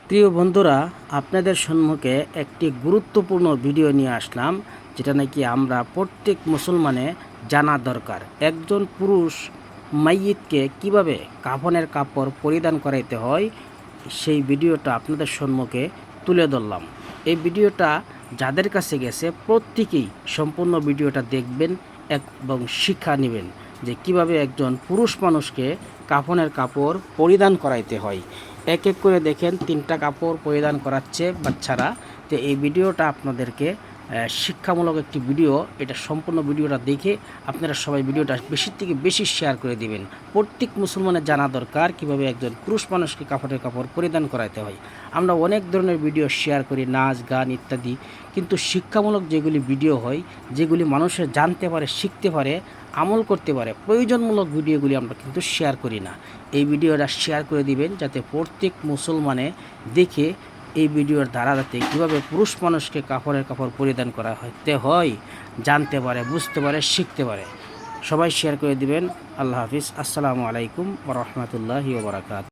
প্রিয় বন্ধুরা, আপনাদের সম্মুখে একটি গুরুত্বপূর্ণ ভিডিও নিয়ে আসলাম, যেটা নাকি আমরা প্রত্যেক মুসলমানে জানা দরকার। একজন পুরুষ মাইয়িতকে কিভাবে কাফনের কাপড় পরিধান করাইতে হয়, সেই ভিডিওটা আপনাদের সম্মুখে তুলে ধরলাম। এই ভিডিওটা যাদের কাছে গেছে প্রত্যেকেই সম্পূর্ণ ভিডিওটা দেখবেন এবং শিক্ষা নেবেন যে কিভাবে একজন পুরুষ মানুষকে কাফনের কাপড় পরিধান করাইতে হয়। এক এক করে দেখেন, তিনটা কাপড় পরিধান করাচ্ছে বাচ্চারা। তো এই ভিডিওটা আপনাদেরকে শিক্ষামূলক একটি ভিডিও। এটা সম্পূর্ণ ভিডিওটা দেখে আপনারা সবাই ভিডিওটা বেশি থেকে বেশি শেয়ার করে দিবেন। প্রত্যেক মুসলমানের জানা দরকার কিভাবে একজন পুরুষ মানুষকে কাপড়ের কাপড় পরিধান করাতে হয়। আমরা অনেক ধরনের ভিডিও শেয়ার করি, নাচ গান ইত্যাদি, কিন্তু শিক্ষামূলক যেগুলি ভিডিও হয়, যেগুলি মানুষের জানতে পারে, শিখতে পারে, আমল করতে পারে, প্রয়োজনমূলক ভিডিওগুলি আমরা কিন্তু শেয়ার করি না। এই ভিডিওটা শেয়ার করে দিবেন যাতে প্রত্যেক মুসলমানে দেখে এই ভিডিওর দ্বারা যাতে কীভাবে পুরুষ মানুষকে কাপড়ের কাপড় পরিধান করা হতে হয় জানতে পারে, বুঝতে পারে, শিখতে পারে। সবাই শেয়ার করে দিবেন। আল্লাহ হাফিজ। আসসালামু আলাইকুম ওয়া রাহমাতুল্লাহি ওয়া বারাকাতুহু।